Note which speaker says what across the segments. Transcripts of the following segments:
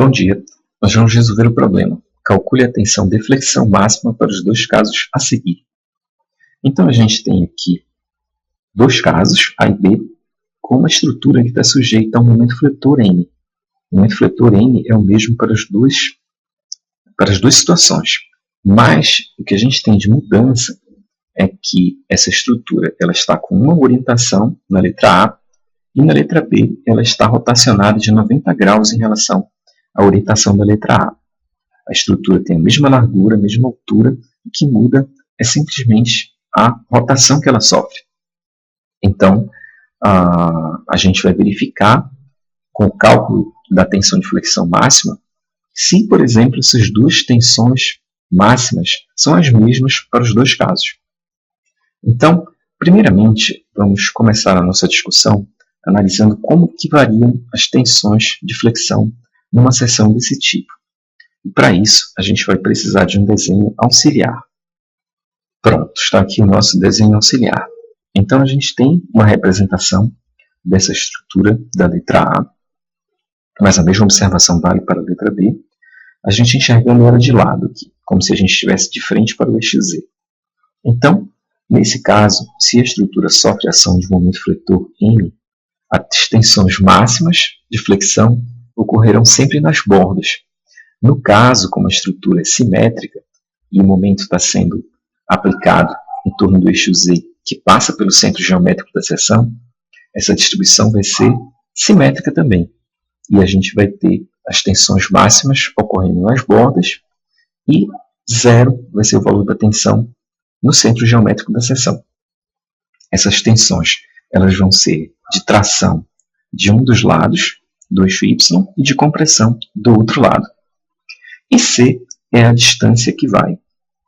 Speaker 1: Bom dia, nós vamos resolver o problema. Calcule a tensão de flexão máxima para os dois casos a seguir. Então a gente tem aqui dois casos, A e B, com uma estrutura que está sujeita a um momento fletor M. O momento fletor M é o mesmo para as duas situações, mas o que a gente tem de mudança é que essa estrutura ela está com uma orientação na letra A e na letra B ela está rotacionada de 90 graus em relação à orientação da letra A. A estrutura tem a mesma largura, a mesma altura, o que muda é simplesmente a rotação que ela sofre. Então, a gente vai verificar com o cálculo da tensão de flexão máxima se, por exemplo, essas duas tensões máximas são as mesmas para os dois casos. Então, primeiramente, vamos começar a nossa discussão analisando como que variam as tensões de flexão numa seção desse tipo. E para isso, a gente vai precisar de um desenho auxiliar. Pronto, está aqui o nosso desenho auxiliar. Então, a gente tem uma representação dessa estrutura da letra A, mas a mesma observação vale para a letra B. A gente enxergando ela de lado aqui, como se a gente estivesse de frente para o eixo Z. Então, nesse caso, se a estrutura sofre a ação de um momento fletor M, as tensões máximas de flexão ocorrerão sempre nas bordas. No caso, como a estrutura é simétrica e o momento está sendo aplicado em torno do eixo Z, que passa pelo centro geométrico da seção, essa distribuição vai ser simétrica também. E a gente vai ter as tensões máximas ocorrendo nas bordas e zero vai ser o valor da tensão no centro geométrico da seção. Essas tensões elas vão ser de tração de um dos lados do eixo Y e de compressão do outro lado. E C é a distância que vai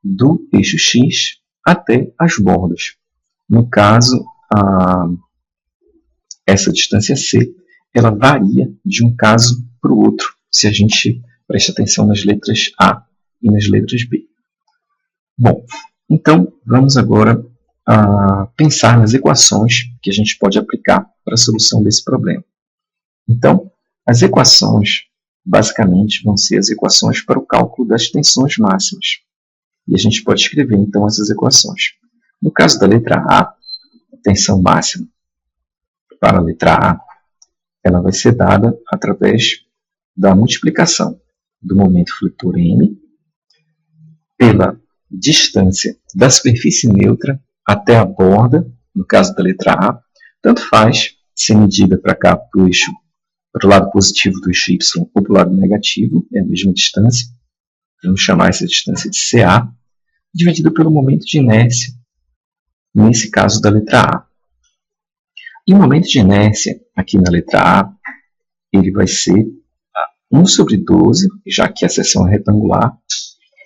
Speaker 1: do eixo X até as bordas. No caso, essa distância C ela varia de um caso para o outro, se a gente presta atenção nas letras A e nas letras B. Bom, então vamos agora pensar nas equações que a gente pode aplicar para a solução desse problema. Então, as equações basicamente vão ser as equações para o cálculo das tensões máximas. E a gente pode escrever então essas equações. No caso da letra A, a tensão máxima para a letra A ela vai ser dada através da multiplicação do momento fletor M pela distância da superfície neutra até a borda, no caso da letra A, tanto faz ser medida para cá, para o lado positivo do eixo Y ou para o lado negativo, é a mesma distância, vamos chamar essa distância de CA, dividida pelo momento de inércia, nesse caso da letra A. E o momento de inércia, aqui na letra A, ele vai ser 1 sobre 12, já que a seção é retangular,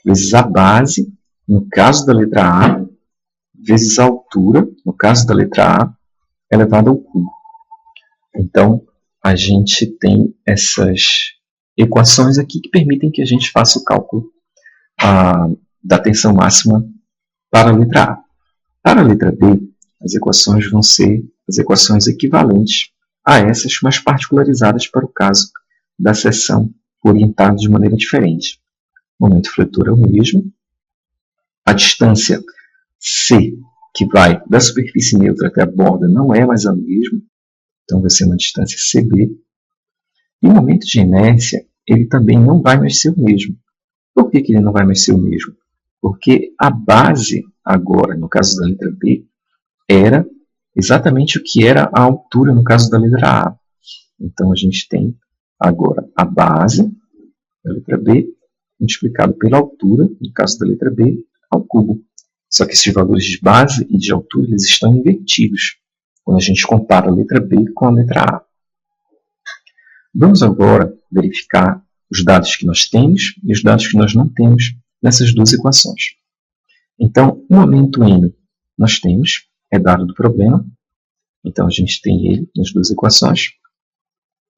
Speaker 1: vezes a base, no caso da letra A, vezes a altura, no caso da letra A, elevado ao cubo. Então, a gente tem essas equações aqui que permitem que a gente faça o cálculo da tensão máxima para a letra A. Para a letra B, as equações vão ser as equações equivalentes a essas, mas particularizadas para o caso da seção orientada de maneira diferente. O momento fletor é o mesmo. A distância C, que vai da superfície neutra até a borda, não é mais a mesma. Então, vai ser uma distância CB. E o momento de inércia, ele também não vai mais ser o mesmo. Por que ele não vai mais ser o mesmo? Porque a base, agora, no caso da letra B, era exatamente o que era a altura no caso da letra A. Então, a gente tem agora a base da letra B multiplicado pela altura, no caso da letra B, ao cubo. Só que esses valores de base e de altura eles estão invertidos quando a gente compara a letra B com a letra A. Vamos agora verificar os dados que nós temos e os dados que nós não temos nessas duas equações. Então, o momento M nós temos, é dado do problema. Então, a gente tem ele nas duas equações.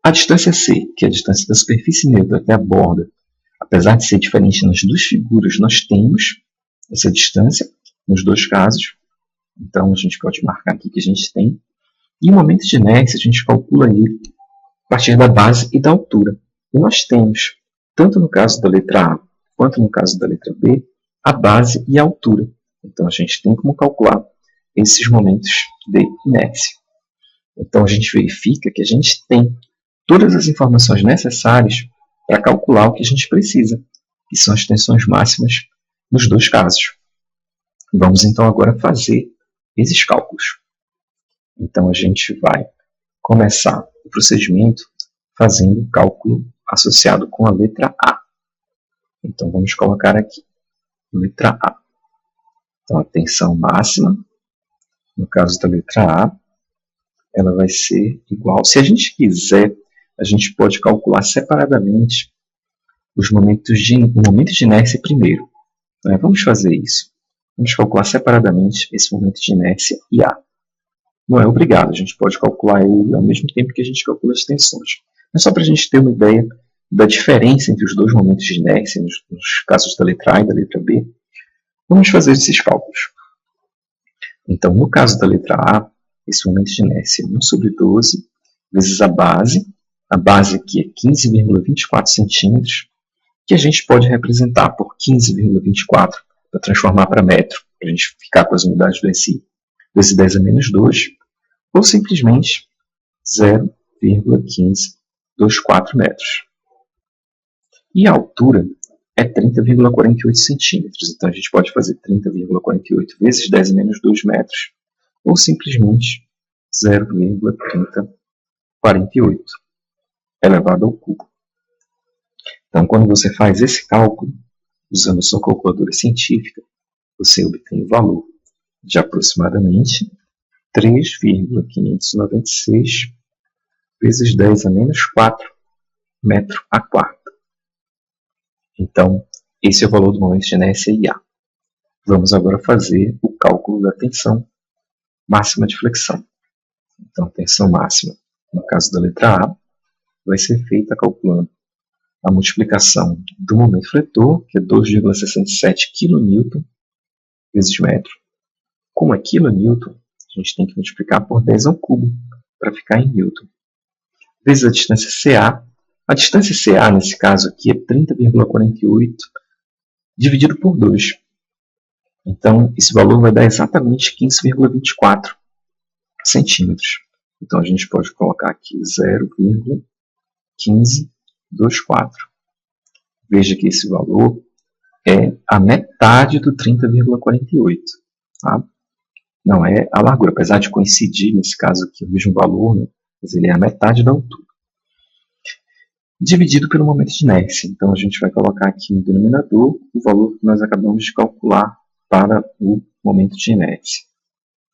Speaker 1: A distância C, que é a distância da superfície neutra até a borda, apesar de ser diferente nas duas figuras, nós temos essa distância nos dois casos. Então, a gente pode marcar aqui que a gente tem. E o momento de inércia, a gente calcula ele a partir da base e da altura. E nós temos tanto no caso da letra A quanto no caso da letra B, a base e a altura. Então, a gente tem como calcular esses momentos de inércia. Então, a gente verifica que a gente tem todas as informações necessárias para calcular o que a gente precisa, que são as tensões máximas nos dois casos. Vamos, então, agora fazer esses cálculos. Então, a gente vai começar o procedimento fazendo o cálculo associado com a letra A. Então, vamos colocar aqui, letra A. Então, a tensão máxima, no caso da letra A, ela vai ser igual. Se a gente quiser, a gente pode calcular separadamente o momento de inércia primeiro. Vamos fazer isso. Vamos calcular separadamente esse momento de inércia e A. Não é obrigado, a gente pode calcular ele ao mesmo tempo que a gente calcula as tensões. Mas só para a gente ter uma ideia da diferença entre os dois momentos de inércia, nos casos da letra A e da letra B, vamos fazer esses cálculos. Então, no caso da letra A, esse momento de inércia é 1 sobre 12 vezes a base aqui é 15,24 centímetros, que a gente pode representar por 15,24 para transformar para metro, para a gente ficar com as unidades do SI, vezes 10 a menos 2, ou simplesmente 0,1524 metros. E a altura é 30,48 centímetros, então a gente pode fazer 30,48 vezes 10 a menos 2 metros, ou simplesmente 0,3048 elevado ao cubo. Então, quando você faz esse cálculo, usando a sua calculadora científica, você obtém o valor de aproximadamente 3,596 vezes 10 a menos 4 metro a quarta. Então, esse é o valor do momento de inércia IA. Vamos agora fazer o cálculo da tensão máxima de flexão. Então, a tensão máxima, no caso da letra A, vai ser feita calculando a multiplicação do momento fletor, que é 2,67 kN vezes metro. Como é kN, a gente tem que multiplicar por 10 ao cubo para ficar em newton. Vezes a distância CA. A distância CA, nesse caso aqui, é 30,48 dividido por 2. Então, esse valor vai dar exatamente 15,24 centímetros. Então, a gente pode colocar aqui 0,1524. Veja que esse valor é a metade do 30,48. Tá? Não é a largura, apesar de coincidir, nesse caso aqui, o mesmo valor, né? Mas ele é a metade da altura. Dividido pelo momento de inércia. Então, a gente vai colocar aqui no denominador o valor que nós acabamos de calcular para o momento de inércia.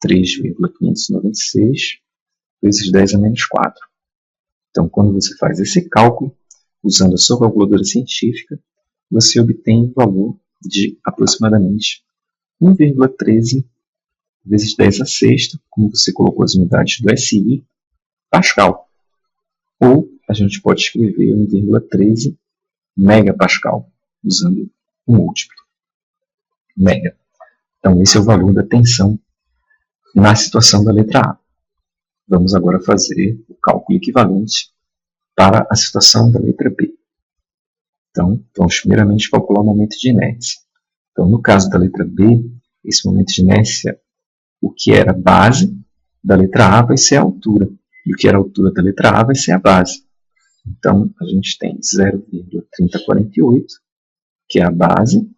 Speaker 1: 3,596 vezes 10 a menos 4. Então, quando você faz esse cálculo, usando a sua calculadora científica, você obtém o valor de aproximadamente 1,13 vezes 10 a sexta, como você colocou as unidades do SI, Pascal. Ou a gente pode escrever 1,13 megapascal, usando o múltiplo. Mega. Então, esse é o valor da tensão na situação da letra A. Vamos agora fazer o cálculo equivalente para a situação da letra B. Então, vamos primeiramente calcular o momento de inércia. Então, no caso da letra B, esse momento de inércia, o que era a base da letra A vai ser a altura. E o que era a altura da letra A vai ser a base. Então, a gente tem 0,3048, que é a base,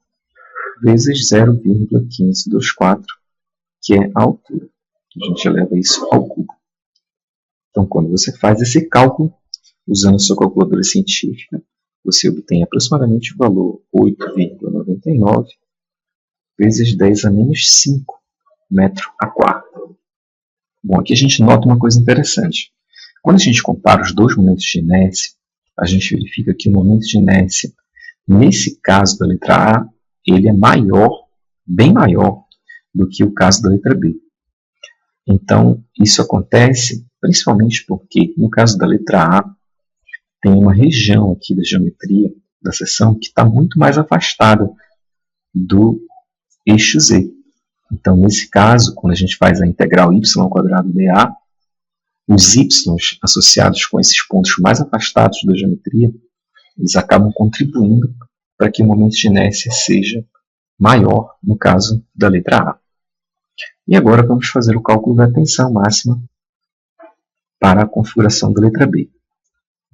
Speaker 1: vezes 0,1524, que é a altura. A gente eleva isso ao cubo. Então, quando você faz esse cálculo, usando a sua calculadora científica, você obtém aproximadamente o valor 8,99 vezes 10 a menos 5 metro a quarta. Bom, aqui a gente nota uma coisa interessante. Quando a gente compara os dois momentos de inércia, a gente verifica que o momento de inércia, nesse caso da letra A, ele é maior, bem maior, do que o caso da letra B. Então, isso acontece principalmente porque, no caso da letra A, tem uma região aqui da geometria da seção que está muito mais afastada do eixo Z. Então, nesse caso, quando a gente faz a integral y² dA, os y associados com esses pontos mais afastados da geometria, Eles acabam contribuindo para que o momento de inércia seja maior no caso da letra A. E agora vamos fazer o cálculo da tensão máxima para a configuração da letra B.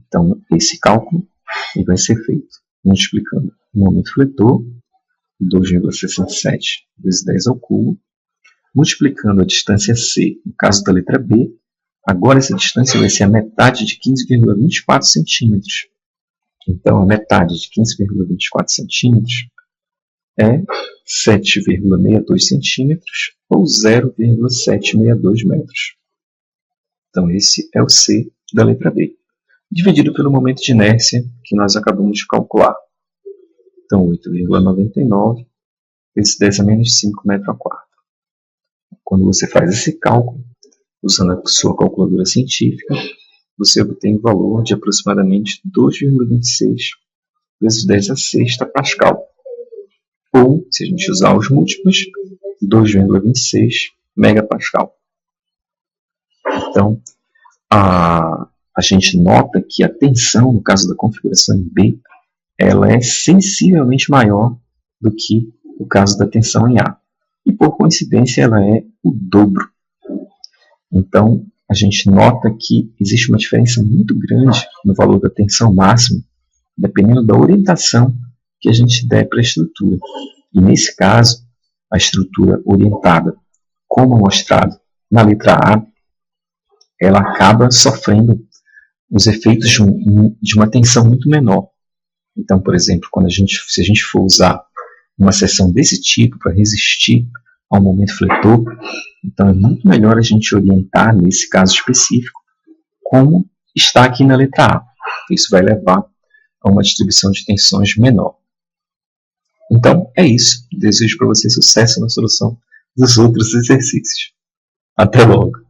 Speaker 1: Então, esse cálculo ele vai ser feito multiplicando o momento fletor, 2,67 vezes 10 ao cubo, multiplicando a distância C, no caso da letra B. Agora essa distância vai ser a metade de 15,24 centímetros. Então, a metade de 15,24 centímetros é 7,62 centímetros ou 0,762 metros. Então, esse é o C da letra B, dividido pelo momento de inércia que nós acabamos de calcular. Então, 8,99 vezes 10 a menos 5 metros ao quarto. Quando você faz esse cálculo, usando a sua calculadora científica, você obtém o valor de aproximadamente 2,26 vezes 10 a sexta Pascal. Ou, se a gente usar os múltiplos, 2,26 megapascal. Então, a gente nota que a tensão, no caso da configuração em B, ela é sensivelmente maior do que o caso da tensão em A. E, por coincidência, ela é o dobro. Então, a gente nota que existe uma diferença muito grande no valor da tensão máxima, dependendo da orientação que a gente der para a estrutura. E, nesse caso, a estrutura orientada, como mostrado na letra A, ela acaba sofrendo os efeitos de uma tensão muito menor. Então, por exemplo, se a gente for usar uma seção desse tipo para resistir ao momento fletor, então é muito melhor a gente orientar, nesse caso específico, como está aqui na letra A. Isso vai levar a uma distribuição de tensões menor. Então, é isso. Desejo para você sucesso na solução dos outros exercícios. Até logo!